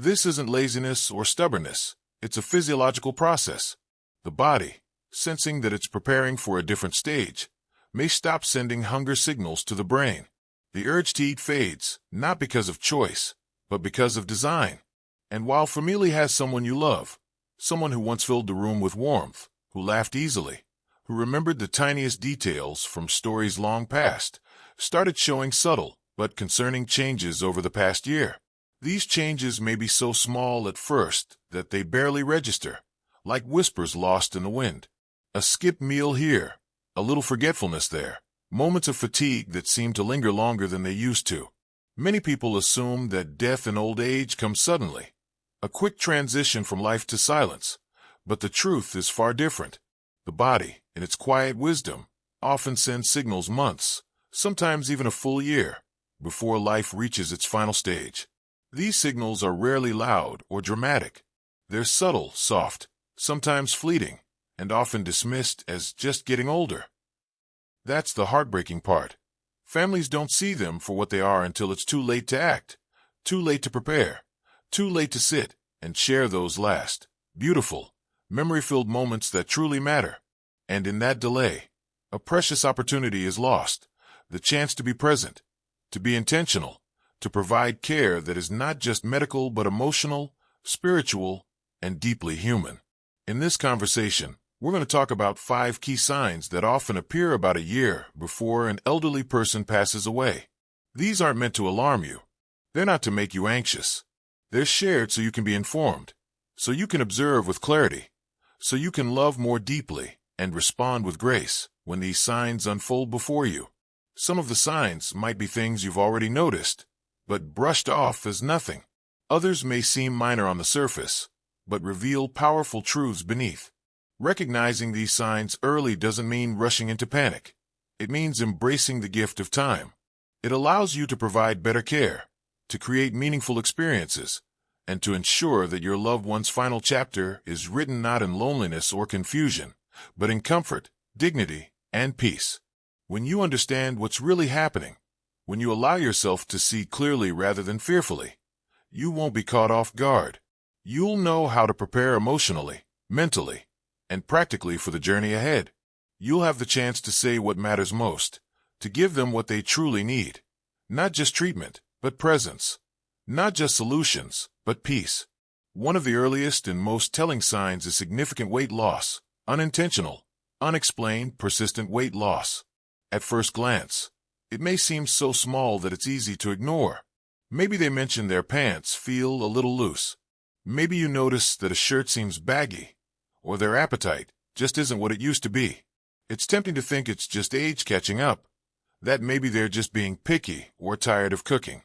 This isn't laziness or stubbornness. It's a physiological process. The body, sensing that it's preparing for a different stage, may stop sending hunger signals to the brain. The urge to eat fades, not because of choice, but because of design. And while family has someone you love, someone who once filled the room with warmth, who laughed easily, who remembered the tiniest details from stories long past, started showing subtle but concerning changes over the past year. These changes may be so small at first that they barely register, like whispers lost in the wind. A skipped meal here, a little forgetfulness there, moments of fatigue that seem to linger longer than they used to. Many people assume that death and old age come suddenly, a quick transition from life to silence, but the truth is far different. The body, in its quiet wisdom, often sends signals months, sometimes even a full year, before life reaches its final stage. These signals are rarely loud or dramatic. They're subtle, soft, sometimes fleeting, and often dismissed as just getting older. That's the heartbreaking part. Families don't see them for what they are until it's too late to act, too late to prepare, too late to sit and share those last, beautiful, memory-filled moments that truly matter. And in that delay, a precious opportunity is lost, the chance to be present, to be intentional, to provide care that is not just medical but emotional, spiritual, and deeply human. In this conversation, we're going to talk about 5 key signs that often appear about a year before an elderly person passes away. These aren't meant to alarm you. They're not to make you anxious. They're shared so you can be informed, so you can observe with clarity, so you can love more deeply and respond with grace when these signs unfold before you. Some of the signs might be things you've already noticed, but brushed off as nothing. Others may seem minor on the surface, but reveal powerful truths beneath. Recognizing these signs early doesn't mean rushing into panic. It means embracing the gift of time. It allows you to provide better care, to create meaningful experiences, and to ensure that your loved one's final chapter is written not in loneliness or confusion, but in comfort, dignity, and peace. When you understand what's really happening, when you allow yourself to see clearly rather than fearfully, you won't be caught off guard. You'll know how to prepare emotionally, mentally, and practically for the journey ahead. You'll have the chance to say what matters most, to give them what they truly need. Not just treatment, but presence. Not just solutions, but peace. One of the earliest and most telling signs is significant weight loss, unintentional, unexplained, persistent weight loss. At first glance, it may seem so small that it's easy to ignore. Maybe they mention their pants feel a little loose. Maybe you notice that a shirt seems baggy, or their appetite just isn't what it used to be. It's tempting to think it's just age catching up, that maybe they're just being picky or tired of cooking.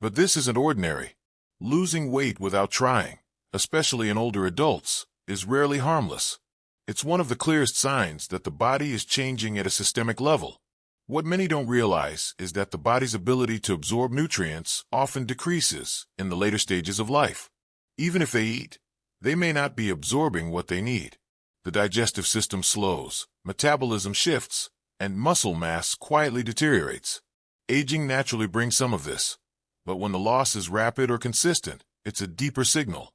But this isn't ordinary. Losing weight without trying, especially in older adults, is rarely harmless. It's one of the clearest signs that the body is changing at a systemic level. What many don't realize is that the body's ability to absorb nutrients often decreases in the later stages of life. Even if they eat, they may not be absorbing what they need. The digestive system slows, metabolism shifts, and muscle mass quietly deteriorates. Aging naturally brings some of this, but when the loss is rapid or consistent, it's a deeper signal.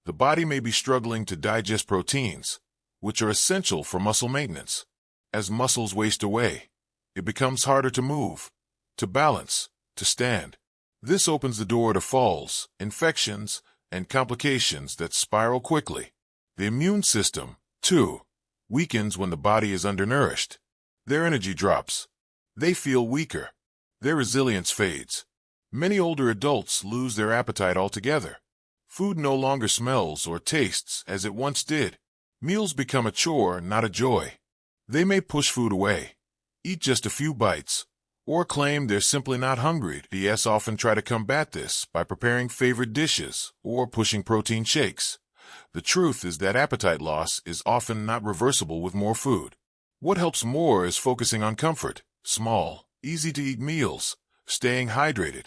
The body may be struggling to digest proteins, which are essential for muscle maintenance. As muscles waste away, it becomes harder to move, to balance, to stand. This opens the door to falls, infections, and complications that spiral quickly. The immune system, too, weakens when the body is undernourished. Their energy drops. They feel weaker. Their resilience fades. Many older adults lose their appetite altogether. Food no longer smells or tastes as it once did. Meals become a chore, not a joy. They may push food away, eat just a few bites, or claim they're simply not hungry. DS often try to combat this by preparing favorite dishes or pushing protein shakes. The truth is that appetite loss is often not reversible with more food. What helps more is focusing on comfort, small, easy-to-eat meals, staying hydrated,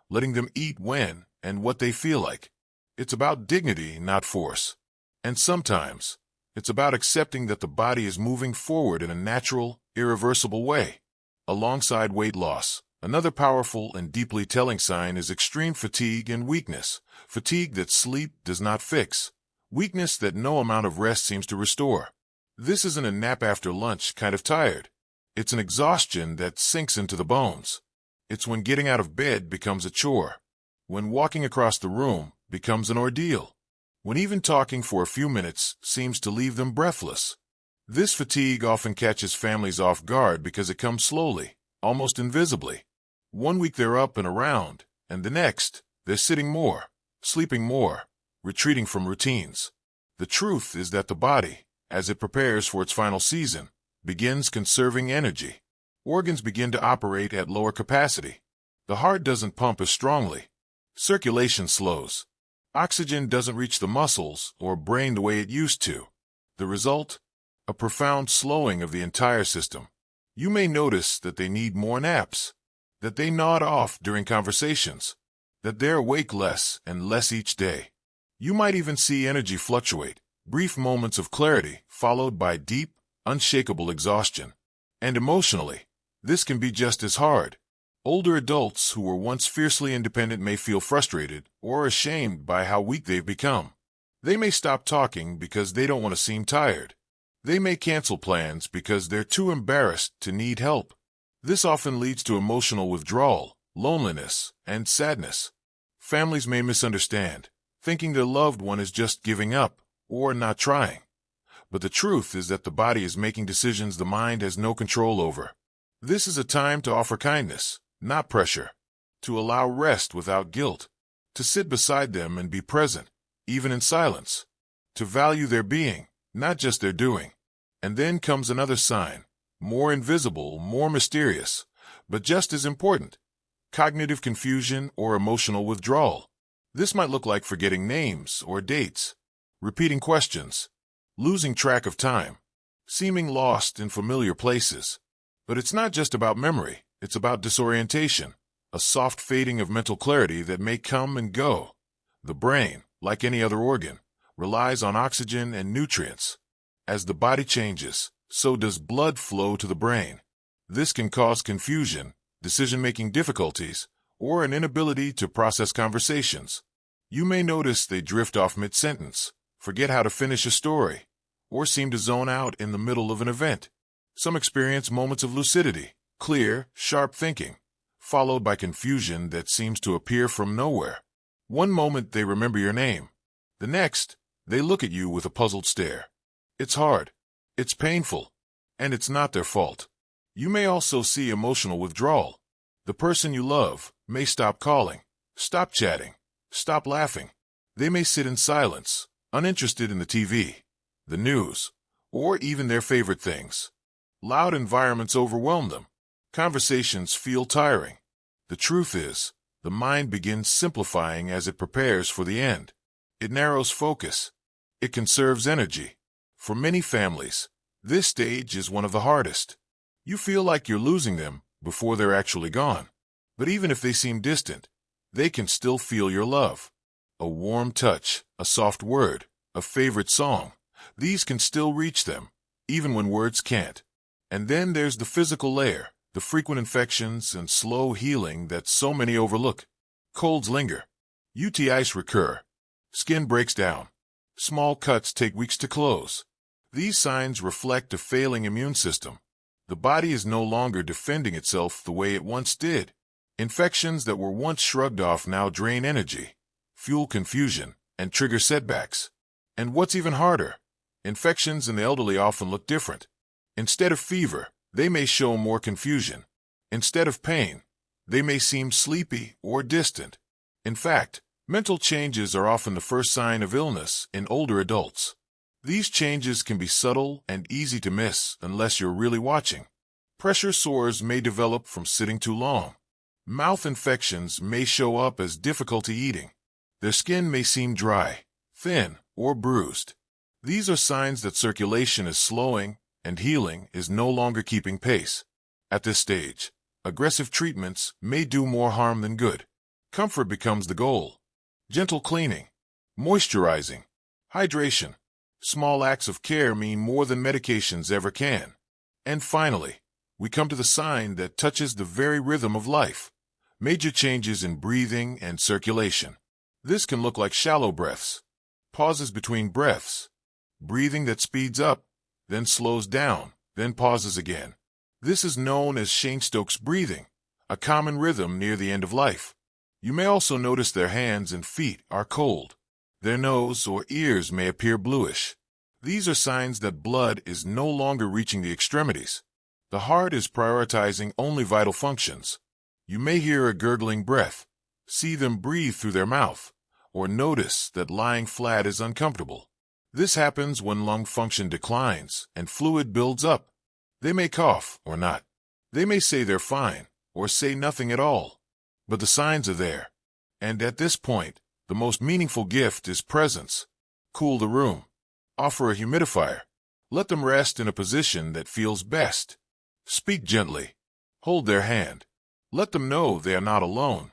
letting them eat when and what they feel like. It's about dignity, not force. And sometimes, it's about accepting that the body is moving forward in a natural, irreversible way. Alongside weight loss, Another powerful and deeply telling sign is extreme fatigue and weakness. Fatigue that sleep does not fix. Weakness that no amount of rest seems to restore. This isn't a nap after lunch kind of tired. It's an exhaustion that sinks into the bones. It's when getting out of bed becomes a chore. When walking across the room becomes an ordeal. When even talking for a few minutes seems to leave them breathless. This fatigue often catches families off guard because it comes slowly, almost invisibly. One week they're up and around, and the next, they're sitting more, sleeping more, retreating from routines. The truth is that the body, as it prepares for its final season, begins conserving energy. Organs begin to operate at lower capacity. The heart doesn't pump as strongly. Circulation slows. Oxygen doesn't reach the muscles or brain the way it used to. The result? A profound slowing of the entire system. You may notice that they need more naps, that they nod off during conversations, that they're awake less and less each day. You might even see energy fluctuate, brief moments of clarity followed by deep, unshakable exhaustion. And emotionally, this can be just as hard. Older adults who were once fiercely independent may feel frustrated or ashamed by how weak they've become. They may stop talking because they don't want to seem tired. They may cancel plans because they're too embarrassed to need help. This often leads to emotional withdrawal, loneliness, and sadness. Families may misunderstand, thinking their loved one is just giving up or not trying. But the truth is that the body is making decisions the mind has no control over. This is a time to offer kindness, not pressure, to allow rest without guilt, to sit beside them and be present, even in silence, to value their being, not just their doing. And then comes another sign, more invisible, more mysterious, but just as important: cognitive confusion or emotional withdrawal. This might look like forgetting names or dates, repeating questions, losing track of time, seeming lost in familiar places. But it's not just about memory, it's about disorientation, a soft fading of mental clarity that may come and go. The brain, like any other organ, relies on oxygen and nutrients. As the body changes, so does blood flow to the brain. This can cause confusion, decision-making difficulties, or an inability to process conversations. You may notice they drift off mid-sentence, forget how to finish a story, or seem to zone out in the middle of an event. Some experience moments of lucidity, clear, sharp thinking, followed by confusion that seems to appear from nowhere. One moment they remember your name. The next, they look at you with a puzzled stare. It's hard, it's painful, and it's not their fault. You may also see emotional withdrawal. The person you love may stop calling, stop chatting, stop laughing. They may sit in silence, uninterested in the TV, the news, or even their favorite things. Loud environments overwhelm them. Conversations feel tiring. The truth is, the mind begins simplifying as it prepares for the end. It narrows focus. It conserves energy. For many families, this stage is one of the hardest. You feel like you're losing them before they're actually gone. But even if they seem distant, they can still feel your love. A warm touch, a soft word, a favorite song. These can still reach them, even when words can't. And then there's the physical layer, the frequent infections and slow healing that so many overlook. Colds linger. UTIs recur. Skin breaks down. Small cuts take weeks to close. These signs reflect a failing immune system. The body is no longer defending itself the way it once did. Infections that were once shrugged off now drain energy, fuel confusion, and trigger setbacks. And what's even harder, infections in the elderly often look different. Instead of fever, they may show more confusion. Instead of pain, they may seem sleepy or distant. In fact, mental changes are often the first sign of illness in older adults. These changes can be subtle and easy to miss unless you're really watching. Pressure sores may develop from sitting too long. Mouth infections may show up as difficulty eating. Their skin may seem dry, thin, or bruised. These are signs that circulation is slowing and healing is no longer keeping pace. At this stage, aggressive treatments may do more harm than good. Comfort becomes the goal. Gentle cleaning, moisturizing, hydration. Small acts of care mean more than medications ever can. And finally, we come to the sign that touches the very rhythm of life. Major changes in breathing and circulation. This can look like shallow breaths, pauses between breaths, breathing that speeds up, then slows down, then pauses again. This is known as Cheyne-Stokes breathing, a common rhythm near the end of life. You may also notice their hands and feet are cold. Their nose or ears may appear bluish. These are signs that blood is no longer reaching the extremities. The heart is prioritizing only vital functions. You may hear a gurgling breath, see them breathe through their mouth, or notice that lying flat is uncomfortable. This happens when lung function declines and fluid builds up. They may cough or not. They may say they're fine or say nothing at all. But the signs are there. And at this point, the most meaningful gift is presence. Cool the room. Offer a humidifier. Let them rest in a position that feels best. Speak gently. Hold their hand. Let them know they are not alone.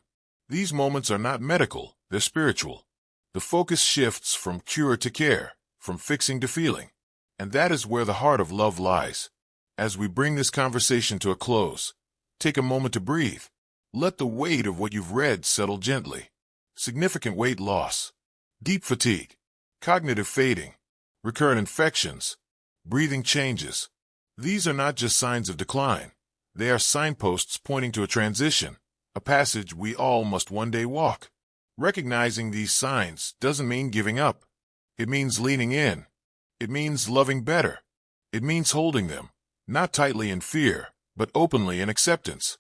These moments are not medical, they're spiritual. The focus shifts from cure to care, from fixing to feeling. And that is where the heart of love lies. As we bring this conversation to a close, take a moment to breathe. Let the weight of what you've read settle gently. Significant weight loss, deep fatigue, cognitive fading, recurrent infections, breathing changes. These are not just signs of decline. They are signposts pointing to a transition, a passage we all must one day walk. Recognizing these signs doesn't mean giving up. It means leaning in. It means loving better. It means holding them, not tightly in fear, but openly in acceptance.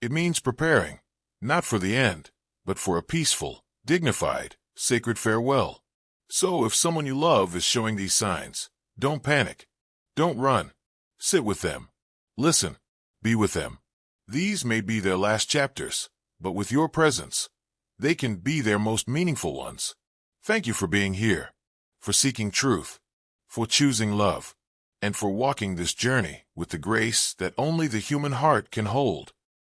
It means preparing, not for the end, but for a peaceful, dignified, sacred farewell. So if someone you love is showing these signs, don't panic. Don't run. Sit with them. Listen. Be with them. These may be their last chapters, but with your presence, they can be their most meaningful ones. Thank you for being here, for seeking truth, for choosing love, and for walking this journey with the grace that only the human heart can hold.